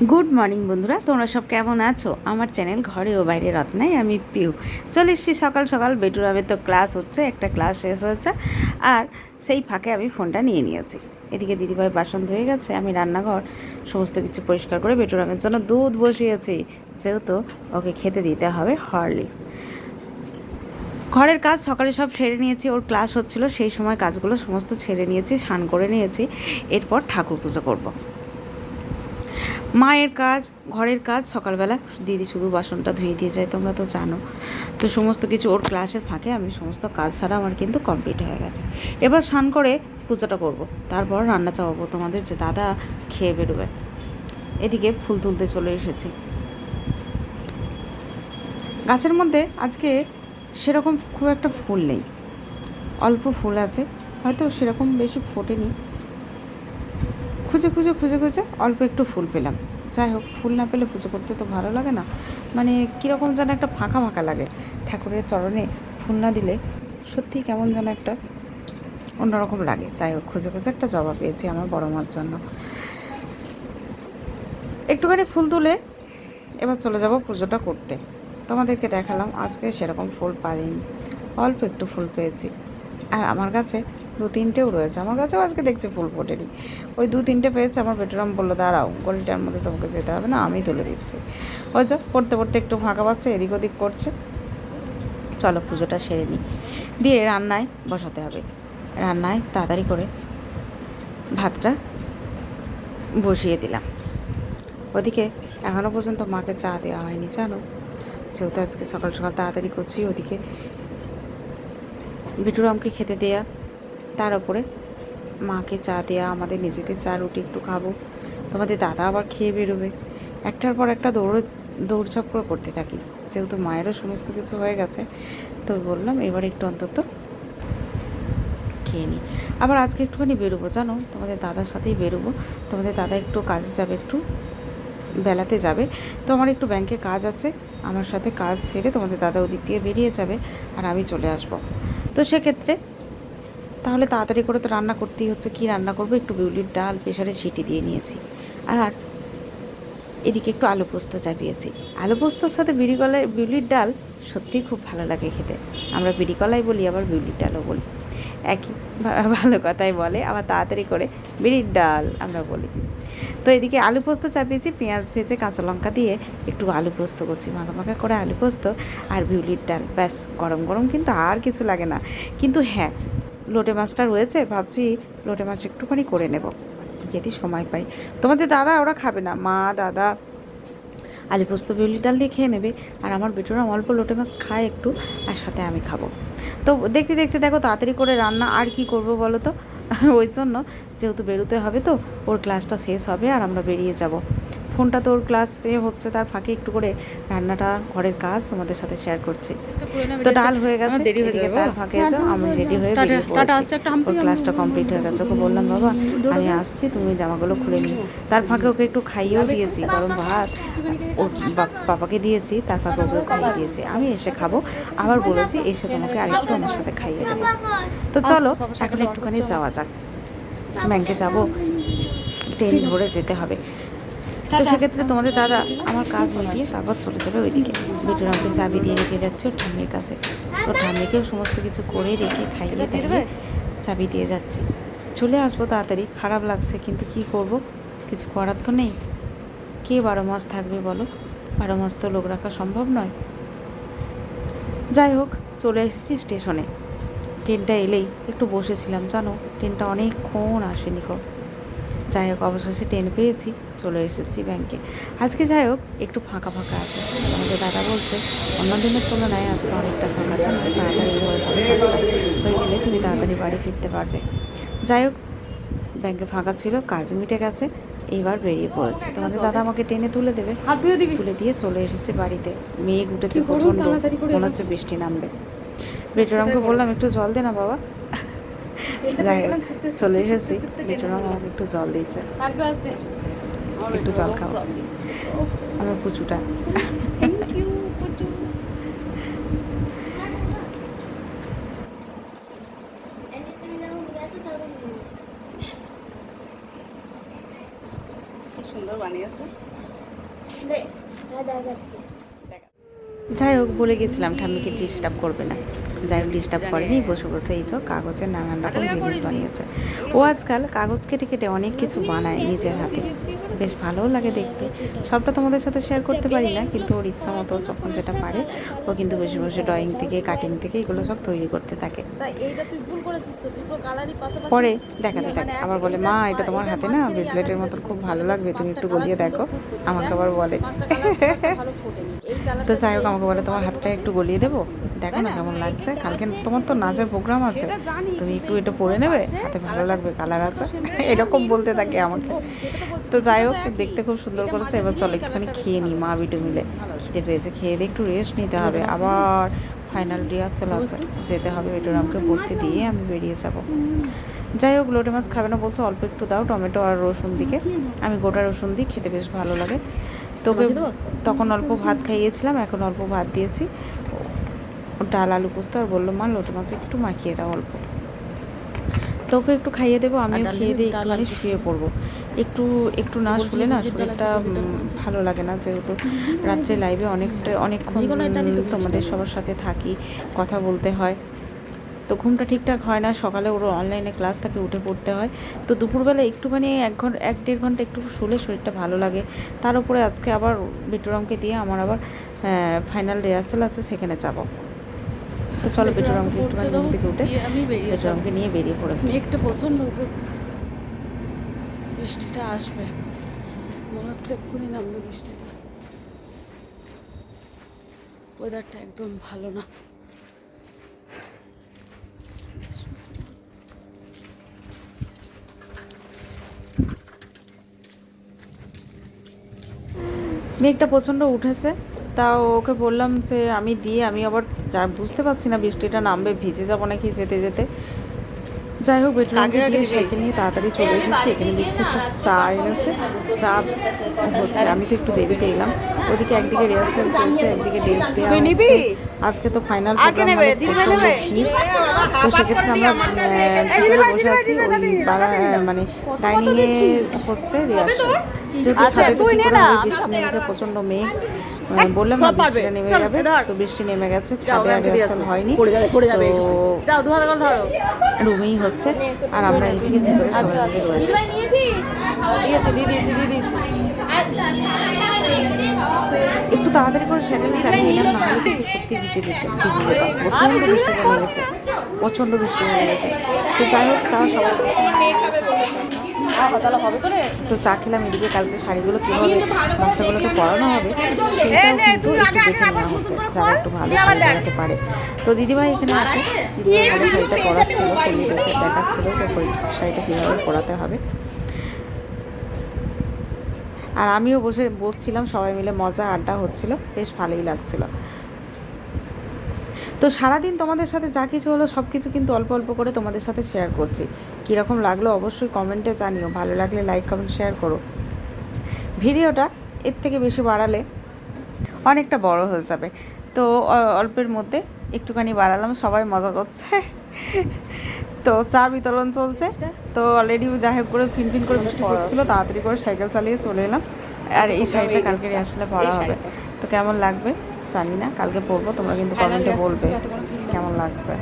Good morning বন্ধুরা, তোমরা সব কেমন আছো? আমার চ্যানেল ঘরে ও বাইরে রত্নায় আমি পিউ চলে এসেছি। সকাল সকাল বেটুরাবে তো ক্লাস হচ্ছে, একটা ক্লাস শেষ হয়েছে, আর সেই ফাঁকে আমি ফোনটা নিয়ে নিয়েছি। এদিকে দিদিভাই বাসন ধুয়ে গেছে, আমি রান্নাঘর সমস্ত কিছু পরিষ্কার করে বেটুরামের জন্য দুধ বসিয়েছি, যেহেতু ওকে খেতে দিতে হবে হরলিক্স। ঘরের কাজ সকালে সব সেরে নিয়েছি, ওর ক্লাস হচ্ছিল সেই সময় কাজগুলো সমস্ত ছেড়ে নিয়েছি, স্নান করে নিয়েছি। এরপর ঠাকুর পুজো করবো। মায়ের কাজ, ঘরের কাজ সকালবেলা দিদি শুধু বাসনটা ধুয়ে দিয়ে যায়, তোমরা তো জানো। তো সমস্ত কিছু ওর ক্লাসের ফাঁকে আমি সমস্ত কাজ ছাড়া আমার কিন্তু কমপ্লিট হয়ে গেছে। এবার স্নান করে পুজোটা করব, তারপর রান্না চাপাবো তোমাদের, যে দাদা খেয়ে বেরোবে। এদিকে ফুল তুলতে চলে এসেছি। গাছের মধ্যে আজকে সেরকম খুব একটা ফুল নেই, অল্প ফুল আছে, হয়তো সেরকম বেশি ফোটেনি। খুঁজে খুঁজে খুঁজে খুঁজে অল্প একটু ফুল পেলাম। যাই হোক, ফুল না পেলে পুজো করতে তো ভালো লাগে না, মানে কীরকম যেন একটা ফাঁকা ফাঁকা লাগে। ঠাকুরের চরণে ফুল না দিলে সত্যিই কেমন যেন একটা অন্যরকম লাগে। যাই হোক, খুঁজে খুঁজে একটা জবা পেয়েছি আমার বড় মার জন্য। একটুখানি ফুল তুলে এবার চলে যাব পুজোটা করতে। তোমাদেরকে দেখালাম আজকে সেরকম ফুল পাইনি, অল্প একটু ফুল পেয়েছি। আর আমার কাছে দু তিনটেও রয়েছে, আমার কাছেও আজকে দেখছি ফুল ফোটেনি। ওই দু তিনটে পেয়েছে, আমার বেটুরাম বললো দাঁড়াও, গলিটার মধ্যে তোমাকে যেতে হবে না, আমি তুলে দিচ্ছি। ওই যা পড়তে পড়তে একটু ফাঁকা পাচ্ছে, এদিক ওদিক করছে। চলো পুজোটা সেরে নিই, দিয়ে রান্নায় বসাতে হবে। রান্নায় তাড়াতাড়ি করে ভাতটা বসিয়ে দিলাম। ওদিকে এখনও পর্যন্ত মাকে চা দেওয়া হয়নি, জানো, যেহেতু আজকে সকাল সকাল তাড়াতাড়ি করছি। ওদিকে বিটুরামকে খেতে দেয়া, তার উপরে মাকে চা দেওয়া, আমাদের নিজেদের চা রুটি একটু খাবো, তোমাদের দাদা আবার খেয়ে বেরোবে। একটার পর একটা দৌড়ঝাঁপ করে করতে থাকি। যেহেতু মায়েরও সমস্ত কিছু হয়ে গেছে, তো বললাম এবার একটু অন্তত খেয়ে নিই। আবার আজকে একটুখানি বেরোবো, জানো, তোমাদের দাদার সাথেই বেরোবো। তোমাদের দাদা একটু কাজে যাবে, একটু বেলাতে যাবে, তো আমার একটু ব্যাংকে কাজ আছে। আমার সাথে কাজ ছেড়ে তোমাদের দাদা ওদিক দিয়ে বেরিয়ে যাবে, আর আমি চলে আসব। তো সেক্ষেত্রে তাহলে তাড়াতাড়ি করে তো রান্না করতেই হচ্ছে। কী রান্না করবো? একটু বিউলির ডাল প্রেশারে সিটি দিয়ে নিয়েছি, আর এদিকে একটু আলু পোস্ত চাপিয়েছি। আলু পোস্তর সাথে বিউলির ডাল সত্যিই খুব ভালো লাগে খেতে। আমরা বিড়িকলাই বলি, আবার বিউলির ডালও বলি, একই ভালো কথাই বলে। আবার তাড়াতাড়ি করে বিড়ির ডাল আমরা বলি। তো এদিকে আলু পোস্ত চাপিয়েছি, পেঁয়াজ ভেজে কাঁচা লঙ্কা দিয়ে একটু আলু পোস্ত করছি, মাখা মাখা করে আলু পোস্ত আর বিউলির ডাল, ব্যাস। গরম গরম কিন্তু আর কিছু লাগে না। কিন্তু হ্যাঁ, লোটে মাছটা রয়েছে, ভাবছি লোটে মাছ একটুখানি করে নেব যদি সময় পাই। তোমাদের দাদা ওরা খাবে না, মা দাদা আলু পোস্ত বিউলির ডাল দিয়ে খেয়ে নেবে, আর আমার বেটুরা অল্প লোটে মাছ খায় একটু, আর সাথে আমি খাবো। তো দেখতে দেখতে দেখো তাড়াতাড়ি করে রান্না, আর কি করব বলো তো। ওই জন্য, যেহেতু বেরোতে হবে, তো ওর ক্লাসটা শেষ হবে আর আমরা বেরিয়ে যাব। ফোনটা তো ওর ক্লাস হচ্ছে, তার ফাঁকে একটু করে রান্নাটা, ঘরের কাজ তোমাদের সাথে শেয়ার করছি। তো ডাল হয়ে গেছে, এদিকে তার ফাঁকে যাও, আমি রেডি হয়ে বেরিয়ে পড়েছি। ওর ক্লাসটা কমপ্লিট হয়ে গেছে। ওকে বললাম বাবা আমি আসছি, তুমি জামাগুলো খুলে নিই। তার ফাঁকে ওকে একটু খাইয়েও দিয়েছি, গরম ভাত ওর বাবাকে দিয়েছি, তার ফাঁকে ওকেও খাইয়ে দিয়েছি। আমি এসে খাবো, আবার বলেছি এসে তোমাকে আরেকটু আমার সাথে খাইয়ে দেবো। তো চলো এখন একটুখানি যাওয়া যাক, ব্যাংকে যাব, ট্রেন ধরে যেতে হবে। তো সেক্ষেত্রে তোমাদের দাদা আমার কাজ মিটিয়ে তারপর চলে যাবে ওইদিকে। বেটুরামকে চাবি দিয়ে রেখে যাচ্ছে ওর ঠাম্মির কাছে। ওর ঠাম্মিকেও সমস্ত কিছু করে রেখে খাইয়ে দিয়ে চাবি দিয়ে যাচ্ছি। চলে আসবো তাড়াতাড়ি, খারাপ লাগছে কিন্তু কি করব, কিছু করার তো নেই। কে 12 মাস থাকবে বলো? 12 মাস তো লোক রাখা সম্ভব নয়। যাই হোক, চলে এসেছি স্টেশনে। ট্রেনটা এলেই একটু বসেছিলাম, জানো, ট্রেনটা অনেকক্ষণ আসেনি গো। যাই হোক, অবশেষে ট্রেন পেয়েছি, চলে এসেছি ব্যাংকে। আজকে যাই হোক একটু ফাঁকা ফাঁকা আছে। আমাদের দাদা বলছে অন্য দিনের তুলনায় আজকে অনেকটা ফাঁকা আছে, আমাদের তাড়াতাড়ি হয়ে যাবে, কাজটা হয়ে গেলে তুমি তাড়াতাড়ি বাড়ি ফিরতে পারবে। যাই হোক, ব্যাংকে ফাঁকা ছিল, কাজ মিটে গেছে, এইবার বেরিয়ে পড়েছে। তোমাদের দাদা আমাকে টেনে তুলে দেবে, তুলে দিয়ে চলে এসেছে বাড়িতে। মেঘ উঠেছে প্রচণ্ড, মনে হচ্ছে বৃষ্টি নামবে। বেটুরামকে বললাম একটু জল দে না বাবা। যাই হোক, চলে এসেছি, বেটুরাম আমাকে একটু জল দিয়েছে, একটু জল খাও আমার পুচুটা। সুন্দর বানিয়েছে। যাই হোক, বলে গেছিলাম ঠাম্মিকে ডিস্টার্ব করবে না। যাই হোক, ডিস্টার্ব করেনি, বসে বসে এই যে কাগজের নানান রকম জিনিস বানিয়েছে। ও আজকাল কাগজ কেটে কেটে অনেক কিছু বানায় নিজের হাতে, বেশ ভালোও লাগে দেখতে। সবটা তোমাদের সাথে শেয়ার করতে পারি না, কিন্তু ওর ইচ্ছা মতো যখন যেটা পারে ও কিন্তু বসে বসে ড্রয়িং থেকে কাটিং থেকে এগুলো সব তৈরি করতে থাকে। পরে দেখাতে থাকে, আবার বলে মা এটা তোমার হাতে না ব্রেসলেটের মতন খুব ভালো লাগবে, তুমি একটু গলিয়ে দেখো। আমাকে আবার বলে তো যাই হোক, আমাকে বলে তোমার হাতটা একটু গলিয়ে দেবো, দেখো না কেমন লাগছে। কালকে তোমার তো নাচের প্রোগ্রাম আছে, তুমি একটু এটা পরে নেবে, হাতে ভালো লাগবে, কালার আছে, এরকম বলতে থাকে আমাকে। তো যাই হোক, দেখতে খুব সুন্দর করেছে। এবার চলো একটুখানি খেয়ে নিই, মা বিটু মিলে খিদে পেয়েছে, খেয়ে দিয়ে একটু রেস্ট নিতে হবে। আবার ফাইনাল রিহার্সাল আছে, যেতে হবে। বেটুরামকে ভর্তি দিয়ে আমি বেরিয়ে যাব। যাই হোক, লোটে মাছ খাবে না বলছে, অল্প একটু দাও, টমেটো আর রসুন দিকে। আমি গোটা রসুন দিই, খেতে বেশ ভালো লাগে। তোকে তখন অল্প ভাত খাইয়েছিলাম, এখন অল্প ভাত দিয়েছি, ডাল আলু পোস্ত। আর বললো মা লোটে মাছ একটু মাখিয়ে দাও অল্প, তোকে একটু খাইয়ে দেবো, আমিও খেয়ে দিয়ে একটুখানি শুয়ে পড়বো। একটু একটু না শুলে না শরীরটা ভালো লাগে না, যেহেতু রাত্রে লাইভে অনেকক্ষণ তোমাদের সবার সাথে থাকি, কথা বলতে হয়, তো ঘুমটা ঠিকঠাক হয় না। সকালে ওর অনলাইনে ক্লাস থাকে, উঠে পড়তে হয়। তো দুপুরবেলা একটুখানি 1-1.5 ঘন্টা একটু শুলে শরীরটা ভালো লাগে। তার উপরে আজকে আবার বেটুরামকে দিয়ে আমার আবার ফাইনাল রিহার্সাল আছে, সেখানে যাব। তো চলো বেটুরামকে একটুখানি ঘুম থেকে উঠে বেটুরামকে নিয়ে বেরিয়ে পড়েছি। একটু পছন্দ হয়েছে, বৃষ্টিটা আসবে মনে হচ্ছে, এক্ষুনি নামবে বৃষ্টিটা। ওয়েদারটা একদম ভালো না। মেঘটা প্রচণ্ড উঠেছে, তাও ওকে বললাম যে আমি আবার যা বুঝতে পারছি না বৃষ্টিটা নামবে, ভিজে যাবো নাকি যেতে যেতে। যাই হোক, বেটরুমকে দিয়ে সাইকেল নিয়ে তাড়াতাড়ি চলে এসেছি। এখানে দেখছি সব চা এনেছে, চা হচ্ছে। আমি তো একটু দেরিতে এলাম, ওদিকে একদিকে রিহার্সাল চলছে, একদিকে ড্রেস দেওয়া হচ্ছে। আজকে তো ফাইনাল প্রোগ্রাম, মানে প্রচণ্ড ভিড়। তো সেক্ষেত্রে আমরা বসে আছি ওই মানে ডাইনিংয়ে হচ্ছে রিহার্সাল। যেহেতু ছাদে তো কী করে হবে, বৃষ্টি নেমেছে, প্রচণ্ড মেঘ। বললাম না বৃষ্টিটা নেমে যাবে, তো বৃষ্টি নেমে গেছে, ছাদে আর রিহার্সাল হয়নি। তো রুমেই হচ্ছে, আর আমরা এদিকে ভেতরে সবাই মিলে রয়েছি। একটু তাড়াতাড়ি করে সেখানে চালিয়ে এলাম, না হলে কিন্তু সত্যি ভিজে যেতাম। প্রচণ্ড বৃষ্টি নেমে গেছে, প্রচণ্ড বৃষ্টি নেমে গেছে। তো যাই হোক, চা সবাই তো চা খেলাম। এদিকে কালকে শাড়িগুলো কীভাবে বাচ্চাগুলোকে পরানো হবে সেইটাও কিন্তু একটু দেখে নেওয়া হচ্ছে, যারা একটু ভালো শাড়ি পরাতে পারে। তো দিদিভাই এখানে আছে, দিদিভাই ভালো শাড়িটা পরাচ্ছিল, পরিয়ে দেখাচ্ছিল যে শাড়িটা কীভাবে পরাতে হবে। আর আমিও বসছিলাম, সবাই মিলে মজা আড্ডা হচ্ছিল, বেশ ভালোই লাগছিল। তো সারাদিন তোমাদের সাথে যা কিছু হলো সব কিছু কিন্তু অল্প অল্প করে তোমাদের সাথে শেয়ার করছি। কীরকম লাগলো অবশ্যই কমেন্টে জানিও, ভালো লাগলে লাইক কমেন্ট শেয়ার করো। ভিডিওটা এর থেকে বেশি বাড়ালে অনেকটা বড় হয়ে যাবে, তো অল্পের মধ্যে একটুখানি বাড়ালাম, সবাই মজা করছে। তো চা বিতরণ চলছে, তো অলরেডি যাই হোক করে ফিনফিন করে বৃষ্টি পড়ছিল, তাড়াতাড়ি করে সাইকেল চালিয়ে চলে এলাম। আর এই শাড়িটা কালকে আসলে পরা হবে, তো কেমন লাগবে জানি না, কালকে পরবো, তোমরা কিন্তু কমেন্টে বলবে কেমন লাগছে।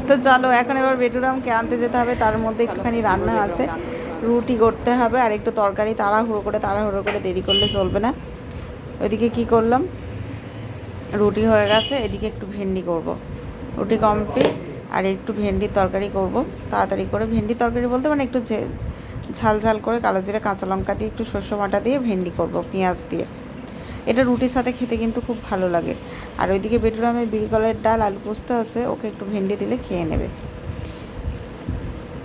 তো চলো এখন এবার বেটুরামকে আনতে যেতে হবে, তার মধ্যে একটুখানি রান্না আছে, রুটি করতে হবে, আর একটু তরকারি তাড়াহুড়ো করে দেরি করলে চলবে না। ওইদিকে কি করলাম, রুটি হয়ে গেছে, এদিকে একটু ভেন্ডি করব, রুটি কমপ্লিট, আর একটু ভেন্ডির তরকারি করব তাড়াতাড়ি করে। ভেন্ডির তরকারি বলতে মানে একটু ঝাল ঝাল করে কালো জিরে কাঁচা লঙ্কা দিয়ে একটু সর্ষে বাটা দিয়ে ভেন্ডি করব পেঁয়াজ দিয়ে। এটা রুটির সাথে খেতে কিন্তু খুব ভালো লাগে। আর ওইদিকে বেটুরামের বিড়িকলের ডাল আলু পোস্ত আছে, ওকে একটু ভেন্ডি দিলে খেয়ে নেবে।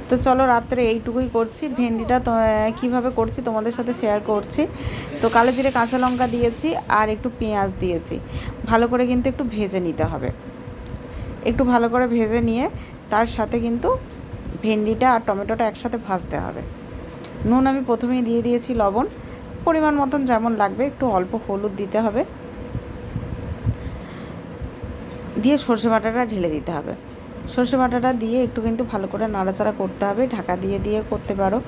তো চলো রাত্রে এইটুকুই করছি, ভেন্ডিটা তো কীভাবে করছি তোমাদের সাথে শেয়ার করছি। তো কালো জিরে কাঁচা লঙ্কা দিয়েছি আর একটু পেঁয়াজ দিয়েছি, ভালো করে কিন্তু একটু ভেজে নিতে হবে। একটু ভালো করে ভেজে নিয়ে তার সাথে কিন্তু ভেন্ডিটা আর টমেটোটা একসাথে ভাজতে হবে। নুন আমি প্রথমেই দিয়ে দিয়েছি, লবণ পরিমাণ মতন যেমন লাগবে, একটু অল্প হলুদ দিতে হবে, দিয়ে সর্ষে বাটাটা ঢেলে দিতে হবে। সর্ষে বাটাটা দিয়ে একটু কিন্তু ভালো করে নাড়াচাড়া করতে হবে, ঢাকা দিয়ে দিয়ে করতে পারো,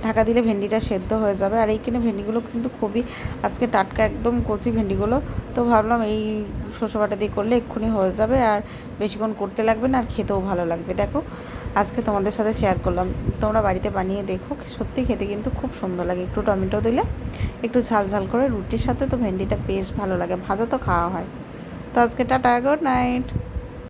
ঢাকা দিলে ভেন্ডিটা সেদ্ধ হয়ে যাবে। আর এইখানে ভেন্ডিগুলো কিন্তু খুবই আজকে টাটকা, একদম কচি ভেন্ডিগুলো, তো ভাবলাম এই সর্ষে বাটা দিয়ে করলে এক্ষুনি হয়ে যাবে আর বেশিক্ষণ করতে লাগবে না, আর খেতেও ভালো লাগবে। দেখো আজকে তোমাদের সাথে শেয়ার করলাম, তোমরা বাড়িতে বানিয়ে দেখো, সত্যি খেতে কিন্তু খুব সুন্দর লাগে। একটু টমেটো দিলে একটু ঝাল ঝাল করে রুটির সাথে তো ভেন্ডিটা বেশ ভালো লাগে, ভাজা তো খাওয়া হয়। তো আজকে টাটা, গুড নাইট।